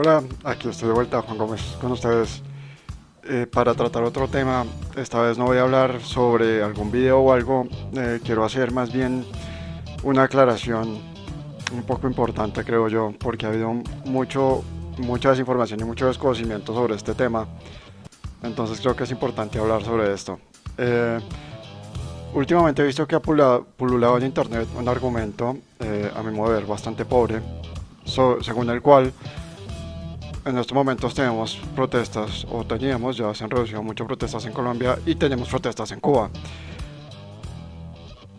Hola, aquí estoy de vuelta, Juan Gómez, con ustedes para tratar otro tema. Esta vez no voy a hablar sobre algún video o algo, quiero hacer más bien una aclaración un poco importante, creo yo, porque ha habido mucha desinformación y mucho desconocimiento sobre este tema, entonces creo que es importante hablar sobre esto. Eh, Últimamente he visto que ha pululado en internet un argumento, a mi modo de ver, bastante pobre, según el cual en estos momentos tenemos protestas, o teníamos, ya se han reducido mucho protestas en Colombia y tenemos protestas en Cuba.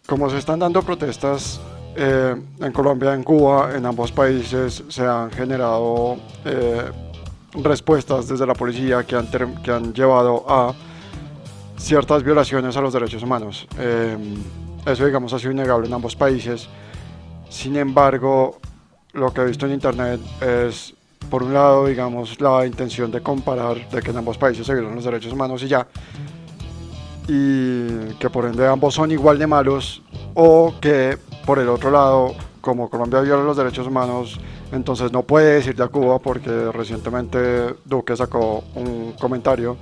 Como se están dando protestas en Colombia, en Cuba, en ambos países se han generado respuestas desde la policía que han llevado a ciertas violaciones a los derechos humanos. Eso, digamos, ha sido innegable en ambos países. Sin embargo, lo que he visto en internet es, por un lado, digamos, la intención de comparar, de que en ambos países se violan los derechos humanos y ya, y que por ende ambos son igual de malos, o que por el otro lado, como Colombia viola los derechos humanos, entonces no puede decirle a Cuba, porque recientemente Duque sacó un comentario,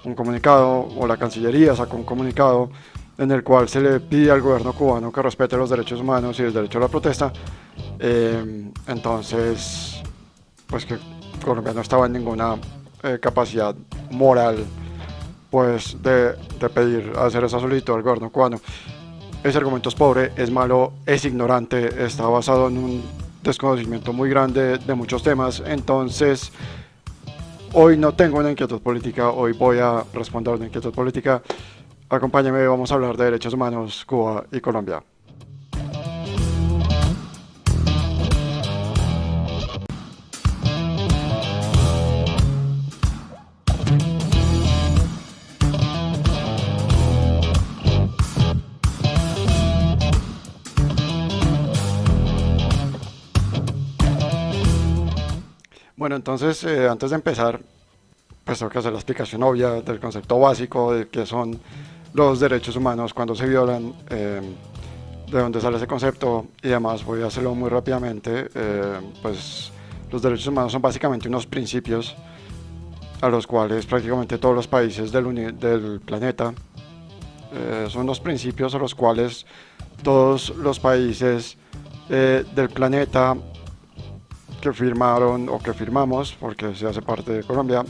un comunicado, o la Cancillería sacó un comunicado en el cual se le pide al gobierno cubano que respete los derechos humanos y el derecho a la protesta. Entonces, pues que Colombia no estaba en ninguna capacidad moral, pues de pedir hacer esa solicitud al gobierno cubano. Ese argumento es pobre, es malo, es ignorante, está basado en un desconocimiento muy grande de muchos temas. Entonces, hoy no tengo una inquietud política, hoy voy a responder una inquietud política. Acompáñame, vamos a hablar de derechos humanos, Cuba y Colombia. Bueno, entonces, antes de empezar, pues tengo que hacer la explicación obvia del concepto básico de qué son los derechos humanos, cuando se violan, de dónde sale ese concepto y demás. Voy a hacerlo muy rápidamente. Pues los derechos humanos son básicamente unos principios a los cuales prácticamente todos los países del planeta, son los principios a los cuales todos los países del planeta que firmaron o que firmamos, porque se hace parte de Colombia,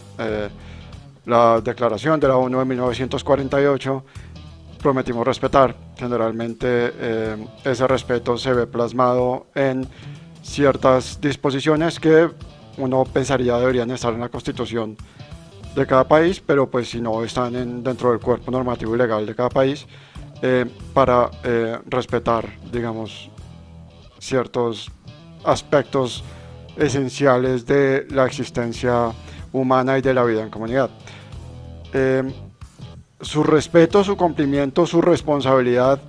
la declaración de la ONU de 1948, prometimos respetar. Generalmente ese respeto se ve plasmado en ciertas disposiciones que uno pensaría deberían estar en la constitución de cada país, pero pues si no están dentro del cuerpo normativo y legal de cada país, para respetar, digamos, ciertos aspectos esenciales de la existencia humana y de la vida en comunidad. Eh, su respeto, su cumplimiento, su responsabilidad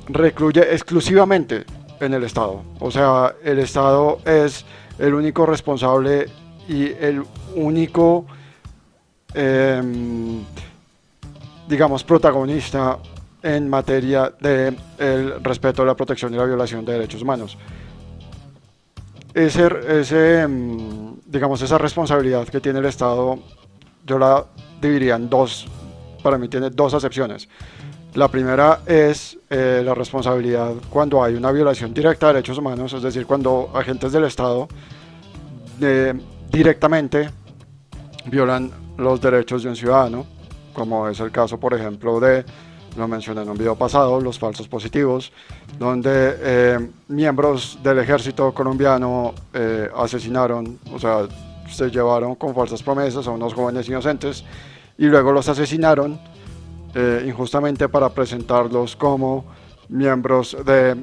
recluye exclusivamente en el Estado. O sea, el Estado es el único responsable y el único, eh, digamos, protagonista en materia de el respeto, la protección y la violación de derechos humanos. Digamos, esa responsabilidad que tiene el Estado, yo la dividiría en dos. Para mí tiene dos acepciones. La primera es la responsabilidad cuando hay una violación directa de derechos humanos, es decir, cuando agentes del Estado directamente violan los derechos de un ciudadano, como es el caso, por ejemplo, lo mencioné en un video pasado, los falsos positivos, donde miembros del ejército colombiano asesinaron, o sea, se llevaron con falsas promesas a unos jóvenes inocentes y luego los asesinaron injustamente para presentarlos como miembros de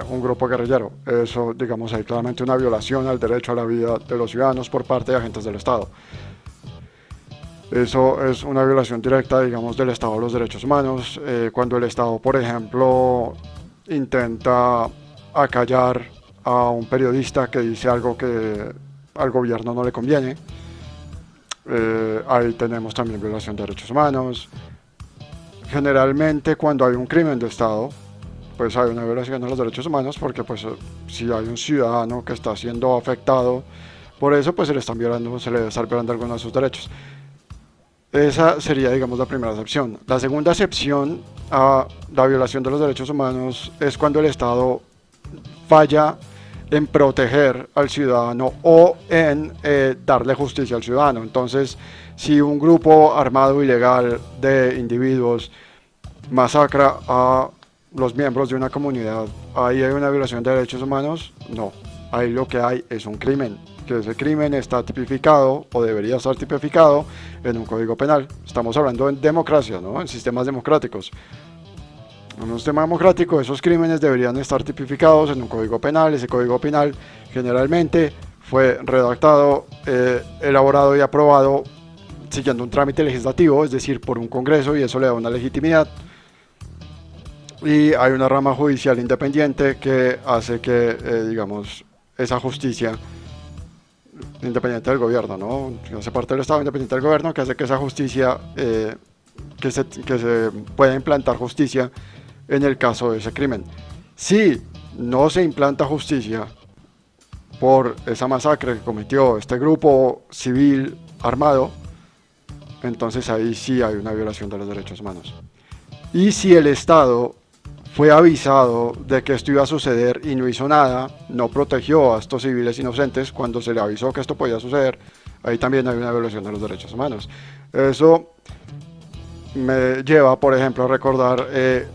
un grupo guerrillero. Eso, digamos, hay claramente una violación al derecho a la vida de los ciudadanos por parte de agentes del Estado. Eso es una violación directa, digamos, del Estado a los derechos humanos. Cuando el Estado, por ejemplo, intenta acallar a un periodista que dice algo que al gobierno no le conviene, ahí tenemos también violación de derechos humanos. Generalmente cuando hay un crimen de Estado, pues hay una violación de los derechos humanos, porque pues si hay un ciudadano que está siendo afectado Por eso pues se le está violando algunos de sus derechos. Esa sería, digamos, la primera excepción. La segunda excepción a la violación de los derechos humanos es cuando el Estado falla en proteger al ciudadano o en darle justicia al ciudadano. Entonces, si un grupo armado ilegal de individuos masacra a los miembros de una comunidad, ¿ahí hay una violación de derechos humanos? No, ahí lo que hay es un crimen, que ese crimen está tipificado o debería estar tipificado en un código penal. Estamos hablando en democracia, ¿no? En sistemas democráticos. En un sistema democrático esos crímenes deberían estar tipificados en un código penal. Ese código penal generalmente fue redactado, elaborado y aprobado siguiendo un trámite legislativo, es decir, por un congreso, y eso le da una legitimidad. Y hay una rama judicial independiente que hace que, digamos, esa justicia independiente del gobierno, ¿no? Hace parte del Estado, independiente del gobierno, que hace que esa justicia, que se pueda implantar justicia en el caso de ese crimen. Si no se implanta justicia por esa masacre que cometió este grupo civil armado, entonces ahí sí hay una violación de los derechos humanos. Y si el Estado fue avisado de que esto iba a suceder y no hizo nada, no protegió a estos civiles inocentes cuando se le avisó que esto podía suceder, ahí también hay una violación de los derechos humanos. Eso me lleva, por ejemplo, a recordar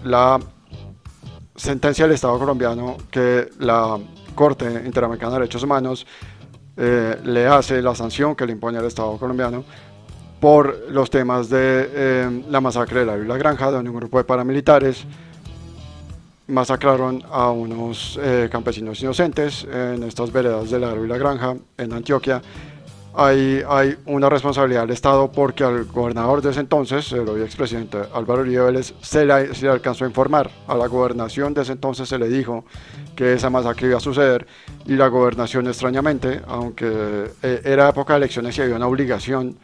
la sentencia del Estado colombiano que la Corte Interamericana de Derechos Humanos le hace, la sanción que le impone al Estado colombiano por los temas de la masacre de la Isla Granja, donde un grupo de paramilitares masacraron a unos campesinos inocentes en estas veredas de la Isla Granja, en Antioquia. Hay una responsabilidad del Estado porque al gobernador de ese entonces, el hoy expresidente Álvaro Uribe Vélez, se le alcanzó a informar. A la gobernación de ese entonces se le dijo que esa masacre iba a suceder, y la gobernación, extrañamente, aunque era época de elecciones y había una obligación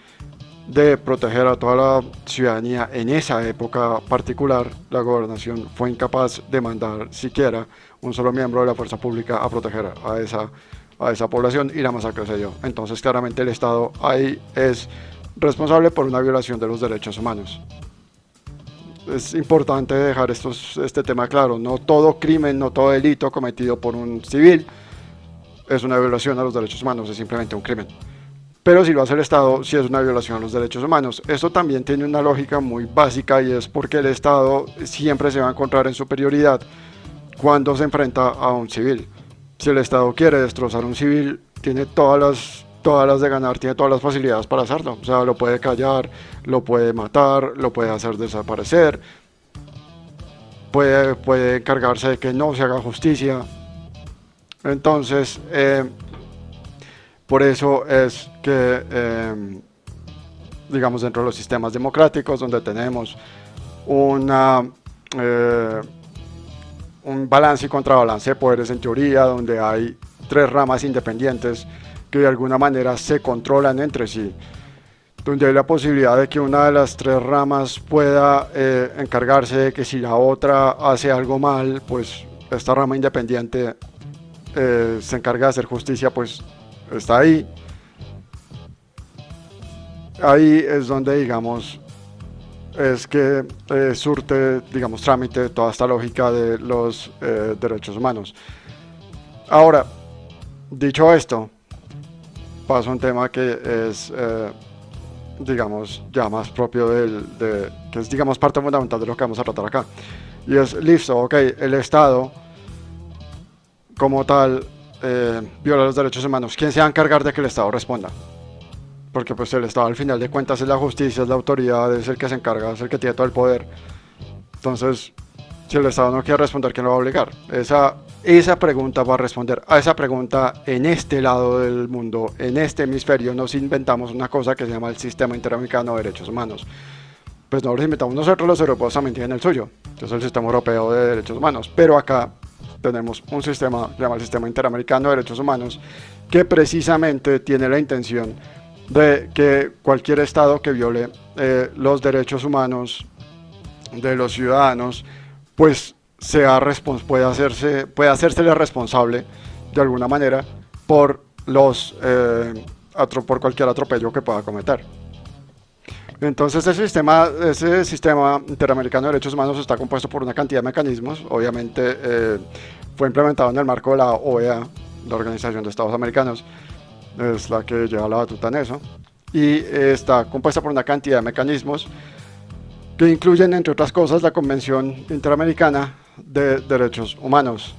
de proteger a toda la ciudadanía en esa época particular, la gobernación fue incapaz de mandar siquiera un solo miembro de la fuerza pública a proteger a esa población, y la masacre se dio. Entonces claramente el Estado ahí es responsable por una violación de los derechos humanos. Es importante dejar este tema claro: no todo crimen, no todo delito cometido por un civil es una violación a los derechos humanos, es simplemente un crimen. Pero si lo hace el Estado, sí es una violación a los derechos humanos. Esto también tiene una lógica muy básica, y es porque el Estado siempre se va a encontrar en superioridad cuando se enfrenta a un civil. Si el Estado quiere destrozar a un civil, tiene todas las de ganar, tiene todas las facilidades para hacerlo. O sea, lo puede callar, lo puede matar, lo puede hacer desaparecer, puede encargarse de que no se haga justicia. Entonces, por eso es que, digamos, dentro de los sistemas democráticos, donde tenemos un balance y contrabalance de poderes en teoría, donde hay tres ramas independientes que de alguna manera se controlan entre sí, donde hay la posibilidad de que una de las tres ramas pueda encargarse de que si la otra hace algo mal, pues esta rama independiente se encarga de hacer justicia, pues está ahí. Ahí es donde, digamos, es que surte, digamos, trámite toda esta lógica de los derechos humanos. Ahora, dicho esto, paso a un tema que es, digamos, ya más propio que es, digamos, parte fundamental de lo que vamos a tratar acá. Y es, listo, ok, el Estado como tal viola los derechos humanos. ¿Quién se va a encargar de que el Estado responda? Porque pues el Estado al final de cuentas es la justicia, es la autoridad, es el que se encarga, es el que tiene todo el poder. Entonces, si el Estado no quiere responder, ¿quién lo va a obligar? Esa pregunta va a responder a esa pregunta en este lado del mundo, en este hemisferio. Nos inventamos una cosa que se llama el Sistema Interamericano de Derechos Humanos. Pues no los inventamos nosotros, los europeos también tienen el suyo, que es el Sistema Europeo de Derechos Humanos. Pero acá tenemos un sistema, se llama el Sistema Interamericano de Derechos Humanos, que precisamente tiene la intención de que cualquier Estado que viole los derechos humanos de los ciudadanos, pues puede hacérsele responsable de alguna manera por por cualquier atropello que pueda cometer. Entonces ese sistema interamericano de derechos humanos está compuesto por una cantidad de mecanismos. Obviamente fue implementado en el marco de la OEA, la Organización de Estados Americanos, es la que lleva la batuta en eso, y está compuesta por una cantidad de mecanismos que incluyen, entre otras cosas, la Convención Interamericana de Derechos Humanos.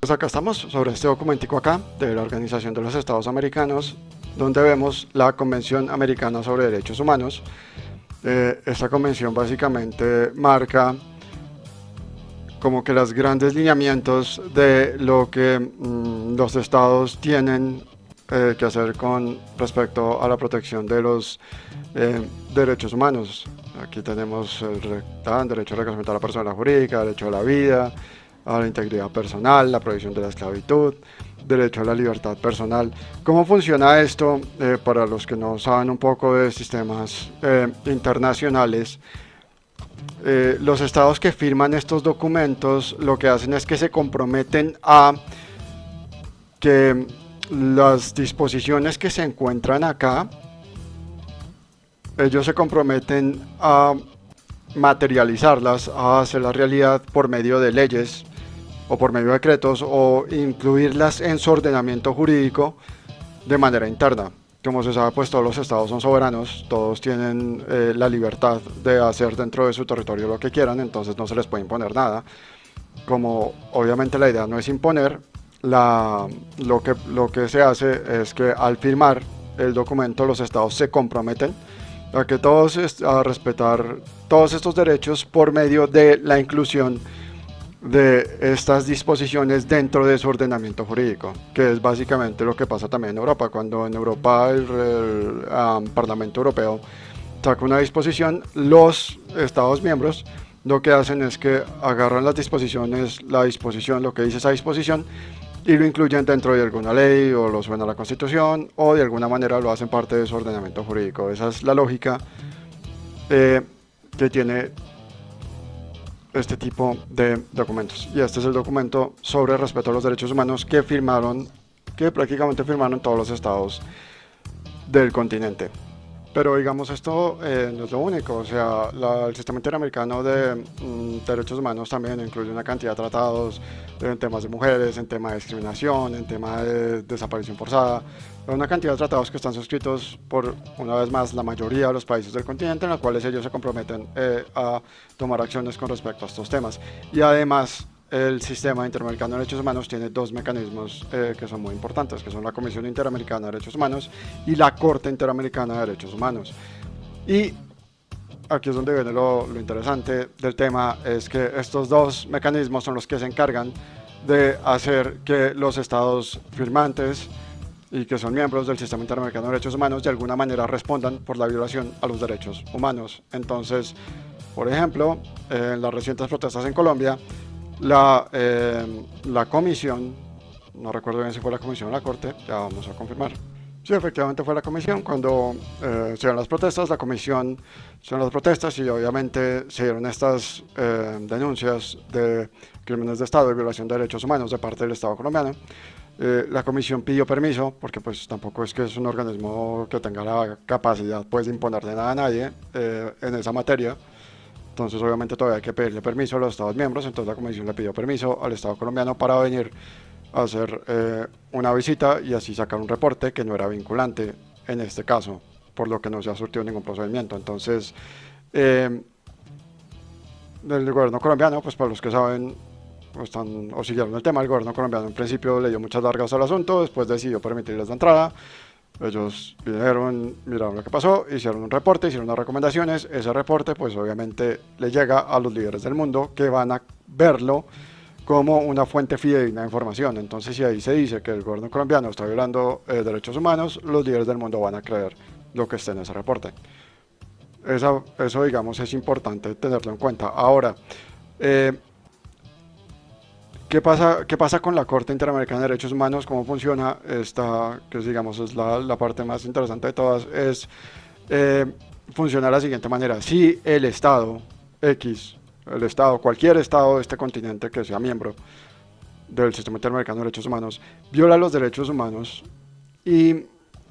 Pues acá estamos sobre este documentico acá de la Organización de los Estados Americanos, donde vemos la Convención Americana sobre Derechos Humanos. Esta convención básicamente marca como que los grandes lineamientos de lo que los estados tienen que hacer con respecto a la protección de los derechos humanos. Aquí tenemos el derecho a reconocimiento a la persona jurídica, derecho a la vida, a la integridad personal, la prohibición de la esclavitud, derecho a la libertad personal. ¿Cómo funciona esto? Para los que no saben un poco de sistemas internacionales, los estados que firman estos documentos lo que hacen es que se comprometen a que las disposiciones que se encuentran acá, ellos se comprometen a materializarlas, a hacerlas realidad por medio de leyes o por medio de decretos, o incluirlas en su ordenamiento jurídico de manera interna. Como se sabe, pues todos los estados son soberanos, todos tienen la libertad de hacer dentro de su territorio lo que quieran, entonces no se les puede imponer nada. Como obviamente la idea no es imponer, lo que se hace es que al firmar el documento los estados se comprometen a respetar todos estos derechos por medio de la inclusión de estas disposiciones dentro de su ordenamiento jurídico, que es básicamente lo que pasa también en Europa. Cuando en Europa el Parlamento Europeo saca una disposición, los estados miembros lo que hacen es que agarran las disposiciones, lo que dice esa disposición, y lo incluyen dentro de alguna ley, o lo suben a la Constitución, o de alguna manera lo hacen parte de su ordenamiento jurídico. Esa es la lógica que tiene este tipo de documentos. Y este es el documento sobre respeto a los derechos humanos que prácticamente firmaron todos los estados del continente. Pero digamos, esto no es lo único. O sea, el sistema interamericano de derechos humanos también incluye una cantidad de tratados en temas de mujeres, en tema de discriminación, en tema de desaparición forzada, una cantidad de tratados que están suscritos por, una vez más, la mayoría de los países del continente, en los cuales ellos se comprometen a tomar acciones con respecto a estos temas. Y además, el sistema interamericano de derechos humanos tiene dos mecanismos que son muy importantes, que son la Comisión Interamericana de Derechos Humanos y la Corte Interamericana de Derechos Humanos. Y aquí es donde viene lo interesante del tema, es que estos dos mecanismos son los que se encargan de hacer que los estados firmantes y que son miembros del Sistema Interamericano de Derechos Humanos de alguna manera respondan por la violación a los derechos humanos. Entonces, por ejemplo, en las recientes protestas en Colombia, la comisión, no recuerdo bien si fue la comisión o la corte, ya vamos a confirmar. Sí, efectivamente fue la comisión. Cuando se dieron las protestas, la comisión se dieron las protestas y obviamente se dieron estas denuncias de crímenes de Estado y violación de derechos humanos de parte del Estado colombiano. La comisión pidió permiso, porque pues tampoco es que es un organismo que tenga la capacidad pues, de imponerle nada a nadie en esa materia. Entonces obviamente todavía hay que pedirle permiso a los estados miembros. Entonces la comisión le pidió permiso al Estado colombiano para venir a hacer una visita y así sacar un reporte que no era vinculante en este caso, por lo que no se ha surtido ningún procedimiento. Entonces el gobierno colombiano, pues para los que saben o siguieron el tema, el gobierno colombiano en principio le dio muchas largas al asunto, después decidió permitirles la entrada. Ellos vinieron, miraron lo que pasó, hicieron un reporte, hicieron unas recomendaciones. Ese reporte pues obviamente le llega a los líderes del mundo, que van a verlo como una fuente fidedigna de información. Entonces, si ahí se dice que el gobierno colombiano está violando derechos humanos, los líderes del mundo van a creer lo que esté en ese reporte. Eso digamos es importante tenerlo en cuenta. Ahora, ¿qué pasa con la Corte Interamericana de Derechos Humanos? ¿Cómo funciona? Esta, que digamos es la parte más interesante de todas, funciona de la siguiente manera. Si el Estado X, cualquier Estado de este continente que sea miembro del Sistema Interamericano de Derechos Humanos viola los derechos humanos y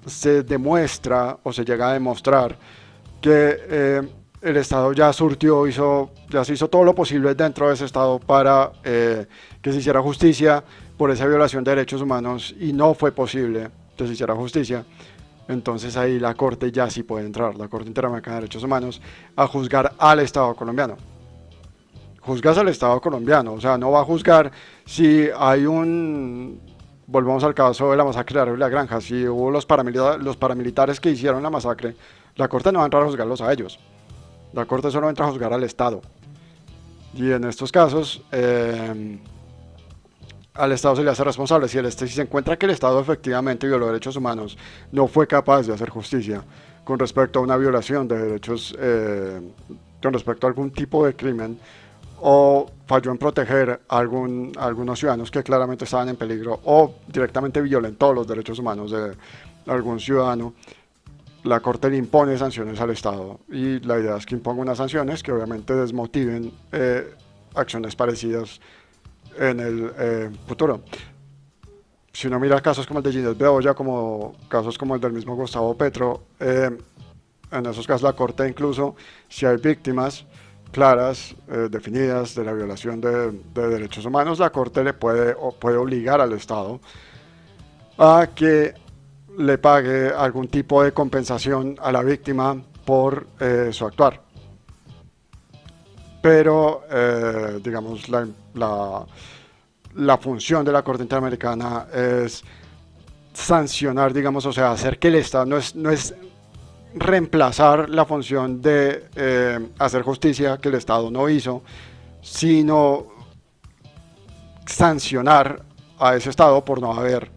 se demuestra o se llega a demostrar que el Estado ya surtió, ya se hizo todo lo posible dentro de ese Estado para que se hiciera justicia por esa violación de derechos humanos y no fue posible que se hiciera justicia, entonces ahí la Corte ya sí puede entrar, la Corte Interamericana de Derechos Humanos, a juzgar al Estado colombiano. Juzgas al Estado colombiano, o sea, no va a juzgar si hay volvamos al caso de la masacre de la Granja, si hubo los paramilitares que hicieron la masacre, la Corte no va a entrar a juzgarlos a ellos, la Corte solo entra a juzgar al Estado. Y en estos casos, al Estado se le hace responsable. Si se encuentra que el Estado efectivamente violó derechos humanos, no fue capaz de hacer justicia con respecto a una violación de derechos, con respecto a algún tipo de crimen, o falló en proteger a algunos ciudadanos que claramente estaban en peligro, o directamente violentó los derechos humanos de algún ciudadano, la Corte le impone sanciones al Estado. Y la idea es que imponga unas sanciones que obviamente desmotiven acciones parecidas en el futuro. Si uno mira casos como el de Ginette Bedoya, como casos como el del mismo Gustavo Petro, en esos casos la Corte incluso, si hay víctimas claras, definidas de la violación de derechos humanos, la Corte le puede obligar al Estado a que le pague algún tipo de compensación a la víctima por su actuar. Pero, digamos, la función de la Corte Interamericana es sancionar, digamos, o sea, hacer que el Estado no es reemplazar la función de hacer justicia que el Estado no hizo, sino sancionar a ese Estado por no haber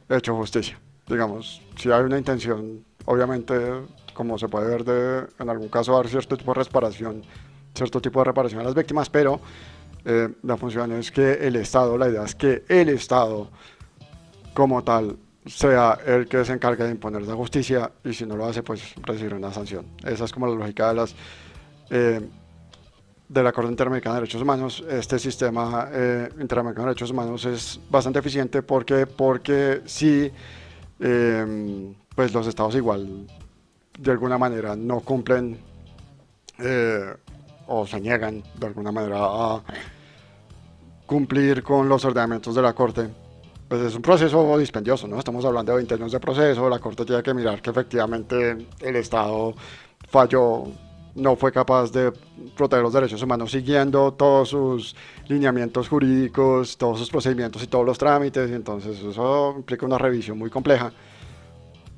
hecho justicia. Digamos, si hay una intención, obviamente, como se puede ver en algún caso, dar cierto tipo de reparación a las víctimas, pero la función es que la idea es que el Estado como tal sea el que se encargue de imponer la justicia, y si no lo hace, pues recibir una sanción. Esa es como la lógica de la Corte Interamericana de Derechos Humanos. Este sistema interamericano de derechos humanos es bastante eficiente porque sí, pues los estados igual de alguna manera no cumplen o se niegan de alguna manera a cumplir con los ordenamientos de la Corte. Pues es un proceso dispendioso, ¿no? Estamos hablando de 20 años de proceso, la Corte tiene que mirar que efectivamente el Estado falló, no fue capaz de proteger los derechos humanos siguiendo todos sus lineamientos jurídicos, todos sus procedimientos y todos los trámites, y entonces eso implica una revisión muy compleja.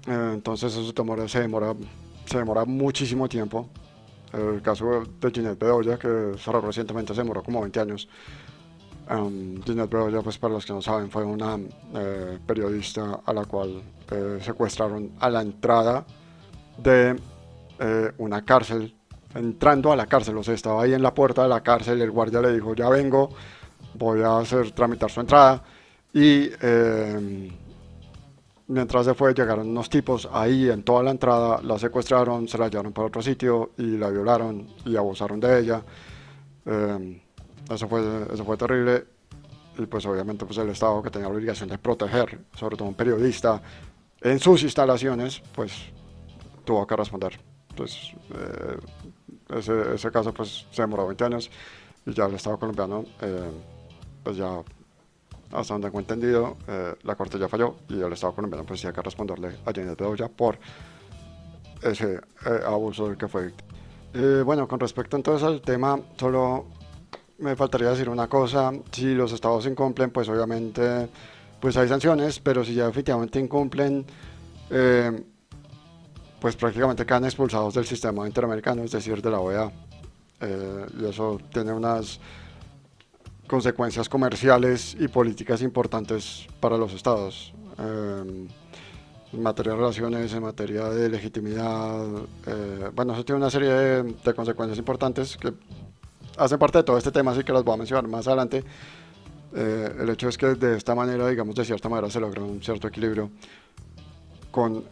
Entonces eso se demora muchísimo tiempo. El caso de Ginette Bedoya, que recientemente se demoró como 20 años. Ginette Bedoya, pues para los que no saben, fue una periodista a la cual secuestraron a la entrada de una cárcel, entrando a la cárcel, o sea, estaba ahí en la puerta de la cárcel, el guardia le dijo, ya vengo, voy a tramitar su entrada, y mientras se fue, llegaron unos tipos ahí en toda la entrada, la secuestraron, se la llevaron para otro sitio y la violaron y abusaron de ella. Eso fue terrible, y pues obviamente pues el Estado, que tenía la obligación de proteger, sobre todo un periodista, en sus instalaciones, pues tuvo que responder. Pues ese caso pues se demoró 20 años, y ya el Estado colombiano, pues ya, hasta donde tengo entendido, la Corte ya falló, y el Estado colombiano pues tiene que responderle a Ginette Bedoya por ese abuso del que fue víctima. Bueno, con respecto entonces al tema, solo me faltaría decir una cosa: si los estados incumplen, pues obviamente pues hay sanciones, pero si ya efectivamente incumplen, pues prácticamente quedan expulsados del sistema interamericano, es decir, de la OEA. Y eso tiene unas consecuencias comerciales y políticas importantes para los estados. En materia de relaciones, en materia de legitimidad, bueno, eso tiene una serie de consecuencias importantes que hacen parte de todo este tema, así que las voy a mencionar más adelante. El hecho es que de esta manera, digamos, de cierta manera se logra un cierto equilibrio con,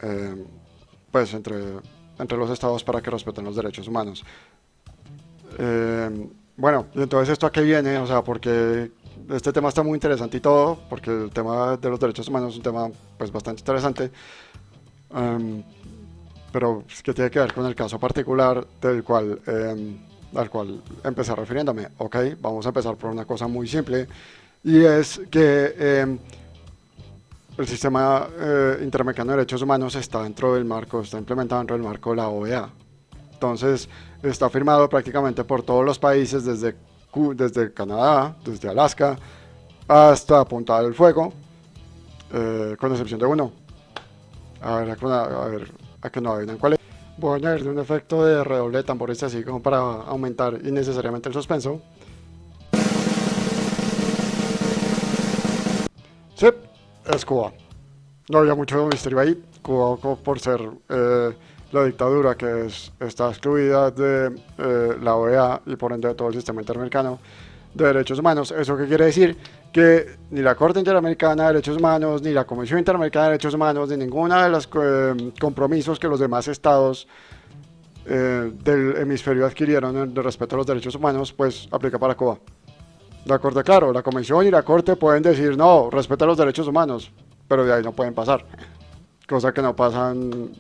pues entre los estados para que respeten los derechos humanos. Bueno, y entonces, ¿esto a qué viene? O sea, ¿por qué este tema está muy interesante y todo, porque el tema de los derechos humanos es un tema pues bastante interesante, em, pero es que tiene que ver con el caso particular al cual empecé refiriéndome. Ok, vamos a empezar por una cosa muy simple, y es que el sistema interamericano de derechos humanos está dentro del marco, está implementado dentro del marco de la OEA. Entonces, está firmado prácticamente por todos los países, desde Canadá, desde Alaska, hasta Punta del Fuego, con excepción de uno. A ver, a que no adivinan cuál es. Voy a añadirle un efecto de redoble de tambores así como para aumentar innecesariamente el suspenso. Sí, es Cuba. No había mucho misterio ahí. Cuba, por ser la dictadura está excluida de la OEA y por ende de todo el sistema interamericano de derechos humanos. ¿Eso qué quiere decir? Que ni la Corte Interamericana de Derechos Humanos, ni la Comisión Interamericana de Derechos Humanos, ni ninguna de los compromisos que los demás estados del hemisferio adquirieron en respeto a los derechos humanos, pues aplica para Cuba. La Corte, claro, la Comisión y la Corte pueden decir, no, respeta los derechos humanos, pero de ahí no pueden pasar. Cosa que no pasa en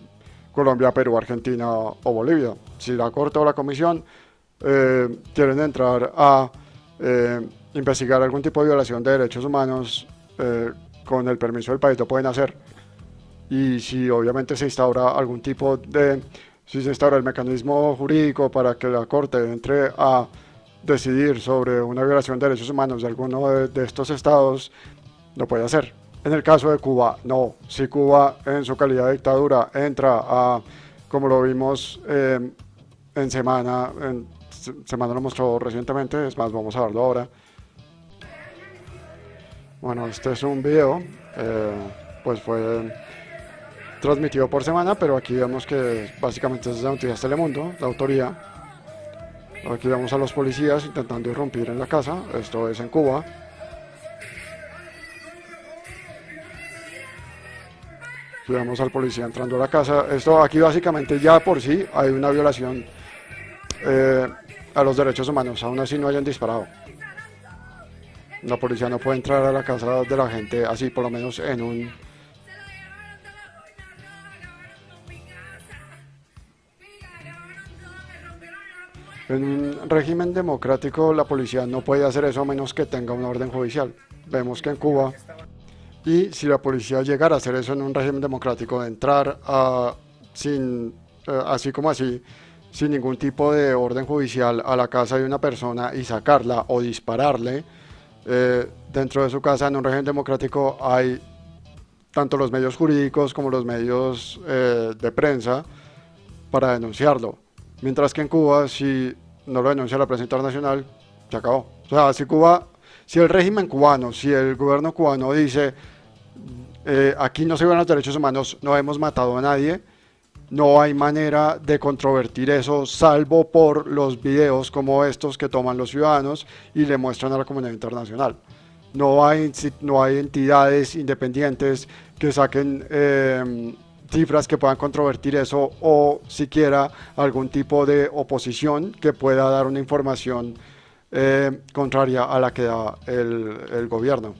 Colombia, Perú, Argentina o Bolivia. Si la Corte o la Comisión quieren entrar a investigar algún tipo de violación de derechos humanos, con el permiso del país lo pueden hacer. Y si obviamente se instaura si se instaura el mecanismo jurídico para que la Corte entre a decidir sobre una violación de derechos humanos de alguno de estos estados, lo puede hacer. En el caso de Cuba, no. Si Cuba en su calidad de dictadura entra como lo vimos Semana lo mostró recientemente, es más, vamos a verlo ahora. Bueno, este es un video, pues fue transmitido por Semana, pero aquí vemos que básicamente es de Noticias Telemundo, la autoría. Aquí vemos a los policías intentando irrumpir en la casa, esto es en Cuba. Aquí vemos al policía entrando a la casa. Esto aquí básicamente ya por sí hay una violación a los derechos humanos, aún así no hayan disparado. La policía no puede entrar a la casa de la gente así, por lo menos en un régimen democrático. La policía no puede hacer eso a menos que tenga una orden judicial. Vemos que en Cuba, y si la policía llegara a hacer eso en un régimen democrático, de entrar así como así, sin ningún tipo de orden judicial a la casa de una persona y sacarla o dispararle dentro de su casa, en un régimen democrático hay tanto los medios jurídicos como los medios de prensa para denunciarlo. Mientras que en Cuba, si no lo denuncia la prensa internacional, se acabó. O sea, si el régimen cubano, si el gobierno cubano dice aquí no se violan los derechos humanos, no hemos matado a nadie, no hay manera de controvertir eso, salvo por los videos como estos que toman los ciudadanos y le muestran a la comunidad internacional. No hay entidades independientes que saquen cifras que puedan controvertir eso, o siquiera algún tipo de oposición que pueda dar una información contraria a la que da el gobierno.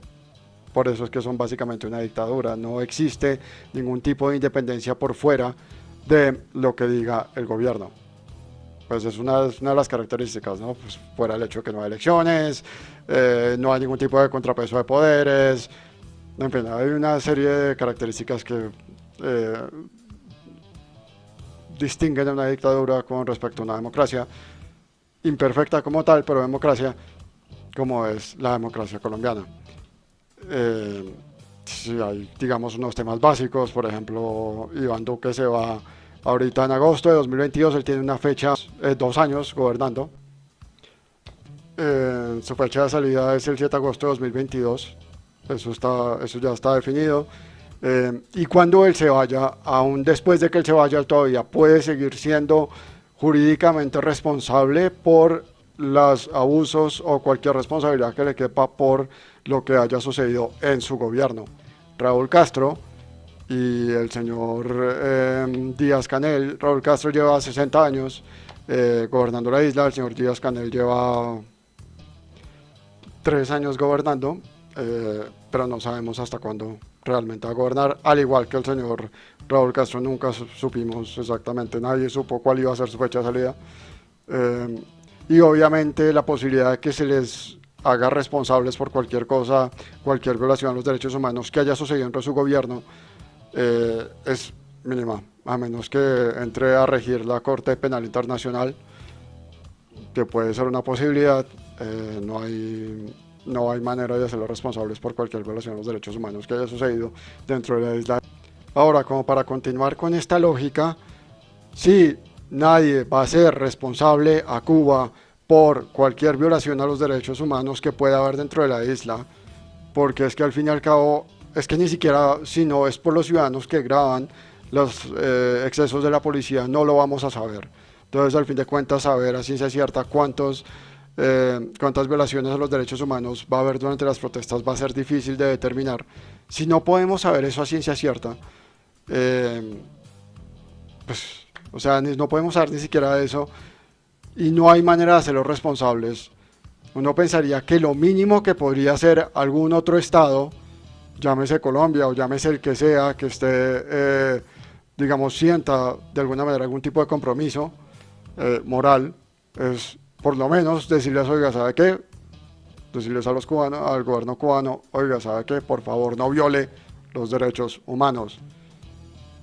Por eso es que son básicamente una dictadura. No existe ningún tipo de independencia por fuera de lo que diga el gobierno. Pues es una de las características, ¿no? Pues fuera el hecho de que no hay elecciones, no hay ningún tipo de contrapeso de poderes, en fin, hay una serie de características que distinguen a una dictadura con respecto a una democracia, imperfecta como tal, pero democracia como es la democracia colombiana. Si hay, digamos, unos temas básicos, por ejemplo, Iván Duque se va ahorita en agosto de 2022, él tiene una fecha, 2 años gobernando. Su fecha de salida es el 7 de agosto de 2022, eso ya está definido. Y cuando él se vaya, aún después de que él se vaya, él todavía puede seguir siendo jurídicamente responsable por los abusos o cualquier responsabilidad que le quepa por lo que haya sucedido en su gobierno. Raúl Castro y el señor Díaz-Canel, Raúl Castro lleva 60 años gobernando la isla, el señor Díaz-Canel lleva 3 años gobernando, pero no sabemos hasta cuándo realmente va a gobernar, al igual que el señor Raúl Castro. Nunca supimos exactamente, nadie supo cuál iba a ser su fecha de salida. Eh, y obviamente la posibilidad de que se les haga responsables por cualquier cosa, cualquier violación a los derechos humanos que haya sucedido dentro de su gobierno, es mínima, a menos que entre a regir la Corte Penal Internacional, que puede ser una posibilidad. No hay manera de hacerlos responsables por cualquier violación a los derechos humanos que haya sucedido dentro de la isla. Ahora, como para continuar con esta lógica, sí, nadie va a ser responsable a Cuba por cualquier violación a los derechos humanos que pueda haber dentro de la isla, porque es que al fin y al cabo, es que ni siquiera si no es por los ciudadanos que graban los excesos de la policía, no lo vamos a saber. Entonces, al fin de cuentas, saber a ciencia cierta cuántas violaciones a los derechos humanos va a haber durante las protestas va a ser difícil de determinar. Si no podemos saber eso a ciencia cierta, eh, pues, o sea, no podemos saber ni siquiera eso y no hay manera de hacerlos responsables. Uno pensaría que lo mínimo que podría hacer algún otro estado, llámese Colombia o llámese el que sea, que esté, digamos, sienta de alguna manera algún tipo de compromiso moral, es por lo menos decirles, oiga, ¿sabe qué? Decirles a los cubanos, al gobierno cubano, oiga, ¿sabe qué? Por favor, no viole los derechos humanos.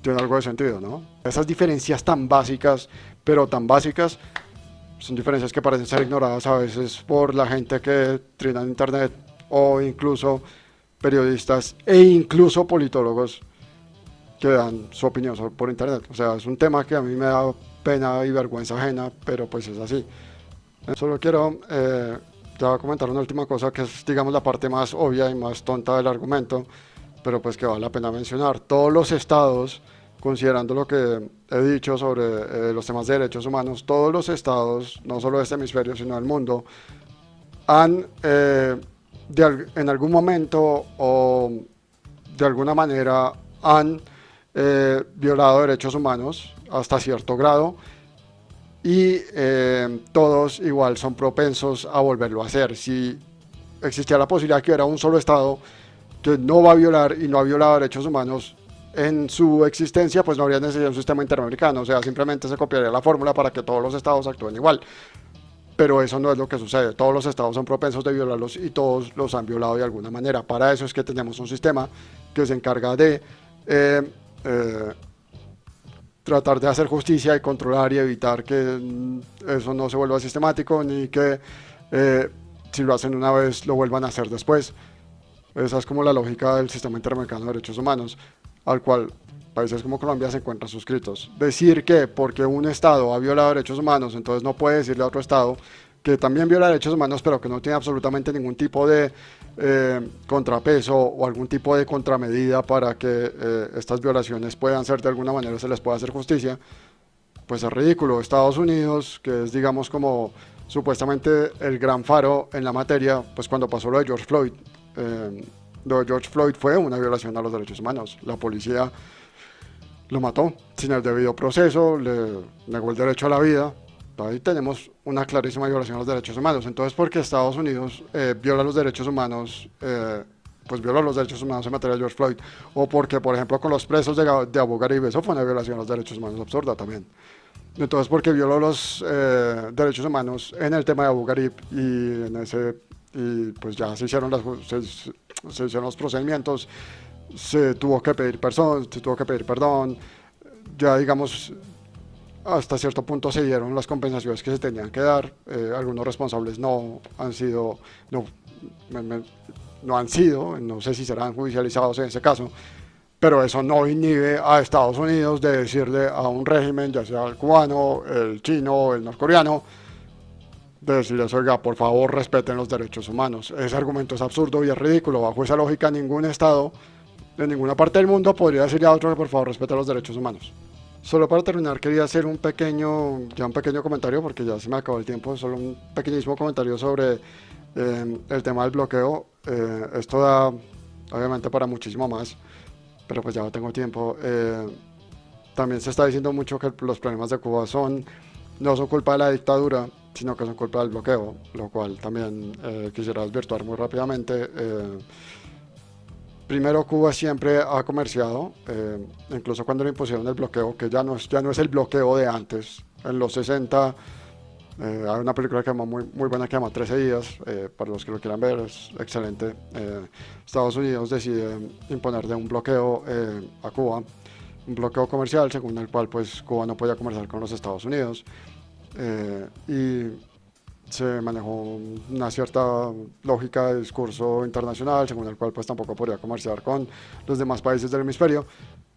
Tiene algo de sentido, ¿no? Esas diferencias tan básicas, pero tan básicas, son diferencias que parecen ser ignoradas a veces por la gente que trina en internet o incluso periodistas e incluso politólogos que dan su opinión por internet. O sea, es un tema que a mí me da pena y vergüenza ajena, pero pues es así. Solo quiero ya comentar una última cosa que es, digamos, la parte más obvia y más tonta del argumento, pero pues que vale la pena mencionar. Todos los estados, considerando lo que he dicho sobre los temas de derechos humanos, todos los estados, no solo de este hemisferio, sino del mundo, han en algún momento o de alguna manera han violado derechos humanos hasta cierto grado y todos igual son propensos a volverlo a hacer. Si existía la posibilidad que hubiera un solo estado que no va a violar y no ha violado derechos humanos en su existencia, pues no habría necesidad de un sistema interamericano. O sea, simplemente se copiaría la fórmula para que todos los estados actúen igual. Pero eso no es lo que sucede. Todos los estados son propensos de violarlos y todos los han violado de alguna manera. Para eso es que tenemos un sistema que se encarga de tratar de hacer justicia y controlar y evitar que eso no se vuelva sistemático, ni que si lo hacen una vez lo vuelvan a hacer después. Esa es como la lógica del sistema interamericano de derechos humanos, al cual países como Colombia se encuentran suscritos. Decir que porque un estado ha violado derechos humanos, entonces no puede decirle a otro estado que también viola derechos humanos, pero que no tiene absolutamente ningún tipo de contrapeso o algún tipo de contramedida para que estas violaciones puedan ser de alguna manera, se les pueda hacer justicia, pues es ridículo. Estados Unidos, que es, digamos, como supuestamente el gran faro en la materia, pues cuando pasó lo de George Floyd, lo de George Floyd fue una violación a los derechos humanos. La policía lo mató sin el debido proceso, le negó el derecho a la vida. Ahí tenemos una clarísima violación a los derechos humanos. Entonces, porque Estados Unidos viola los derechos humanos, pues viola los derechos humanos en materia de George Floyd, o porque, por ejemplo, con los presos de Abu Ghraib, eso fue una violación a los derechos humanos absurda también. Entonces, porque violó los derechos humanos en el tema de Abu Ghraib y pues ya se hicieron los procedimientos, se tuvo que pedir perdón, ya digamos hasta cierto punto se dieron las compensaciones que se tenían que dar. Algunos responsables no han sido, no sé si serán judicializados en ese caso, pero eso no inhibe a Estados Unidos de decirle a un régimen, ya sea el cubano, el chino, el norcoreano, de decirles, oiga, por favor respeten los derechos humanos. Ese argumento es absurdo y es ridículo. Bajo esa lógica, ningún Estado de ninguna parte del mundo podría decirle a otro que por favor respete los derechos humanos. Solo para terminar, quería hacer un pequeño comentario, porque ya se me acabó el tiempo, solo un pequeñísimo comentario sobre el tema del bloqueo. Esto da, obviamente, para muchísimo más, pero pues ya no tengo tiempo. También se está diciendo mucho que los problemas de Cuba no son culpa de la dictadura, sino que son culpa del bloqueo, lo cual también quisiera desvirtuar muy rápidamente. Primero, Cuba siempre ha comerciado, incluso cuando le impusieron el bloqueo, que ya no es el bloqueo de antes. En los 60 hay una película que llama muy buena que llama 13 días, para los que lo quieran ver, es excelente. Estados Unidos decide imponerle un bloqueo a Cuba, un bloqueo comercial según el cual pues Cuba no podía comerciar con los Estados Unidos, y se manejó una cierta lógica de discurso internacional según el cual pues tampoco podría comerciar con los demás países del hemisferio.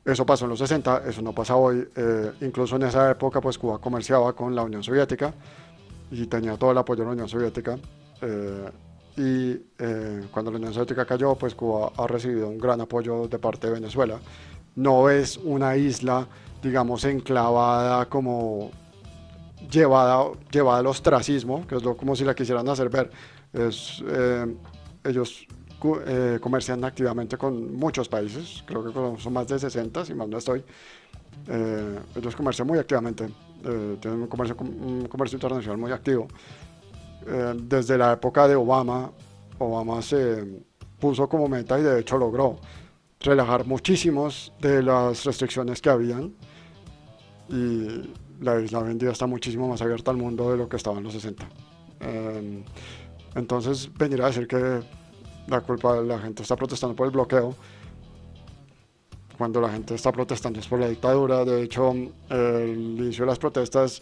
Eso pasó en los 60, eso no pasa hoy. Incluso en esa época pues Cuba comerciaba con la Unión Soviética y tenía todo el apoyo de la Unión Soviética. Cuando la Unión Soviética cayó, pues Cuba ha recibido un gran apoyo de parte de Venezuela. No es una isla, digamos, enclavada como llevada al ostracismo, que es como si la quisieran hacer ver. Es, ellos comercian activamente con muchos países, creo que son más de 60, si mal no estoy. Ellos comercian muy activamente, tienen un comercio internacional muy activo. Desde la época de Obama, Obama se puso como meta y de hecho logró relajar muchísimos de las restricciones que habían, y la isla hoy en día está muchísimo más abierta al mundo de lo que estaba en los 60. Entonces venir a decir que la gente está protestando por el bloqueo, cuando la gente está protestando es por la dictadura. De hecho, el inicio de las protestas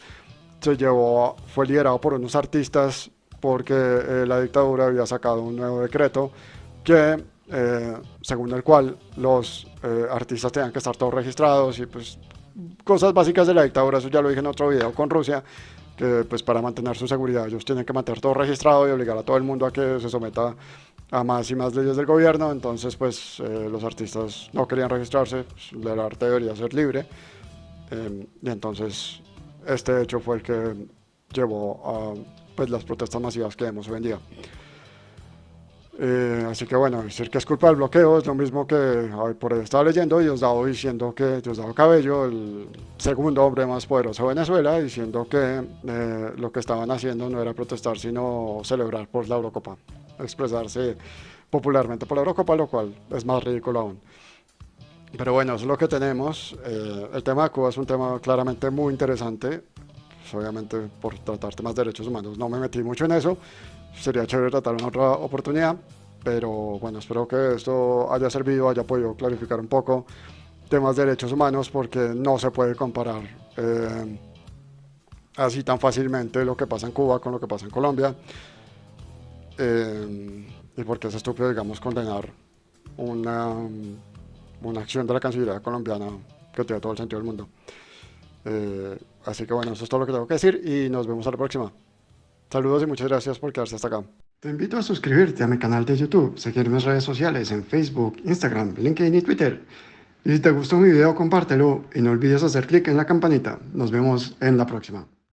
fue liderado por unos artistas porque la dictadura había sacado un nuevo decreto que, según el cual los artistas tenían que estar todos registrados y pues cosas básicas de la dictadura. Eso ya lo dije en otro video con Rusia, que pues para mantener su seguridad ellos tienen que mantener todo registrado y obligar a todo el mundo a que se someta a más y más leyes del gobierno. Entonces pues los artistas no querían registrarse, pues, el arte debería ser libre, y entonces este hecho fue el que llevó a pues las protestas masivas que vemos hoy en día. Así que bueno, decir que es culpa del bloqueo es lo mismo que por ahí estaba leyendo Diosdado diciendo que Diosdado Cabello, el segundo hombre más poderoso de Venezuela, diciendo que lo que estaban haciendo no era protestar sino celebrar por la Eurocopa, expresarse popularmente por la Eurocopa, lo cual es más ridículo aún. Pero bueno, eso es lo que tenemos. El tema de Cuba es un tema claramente muy interesante. Pues obviamente por tratar temas de derechos humanos no me metí mucho en eso. Sería chévere tratar en otra oportunidad, pero bueno, espero que esto haya servido, haya podido clarificar un poco temas de derechos humanos, porque no se puede comparar así tan fácilmente lo que pasa en Cuba con lo que pasa en Colombia, y porque es estúpido, digamos, condenar una, una acción de la Cancillería colombiana que tiene todo el sentido del mundo. Así que bueno, eso es todo lo que tengo que decir y nos vemos a la próxima. Saludos y muchas gracias por quedarse hasta acá. Te invito a suscribirte a mi canal de YouTube, seguir mis redes sociales en Facebook, Instagram, LinkedIn y Twitter. Y si te gustó mi video, compártelo y no olvides hacer clic en la campanita. Nos vemos en la próxima.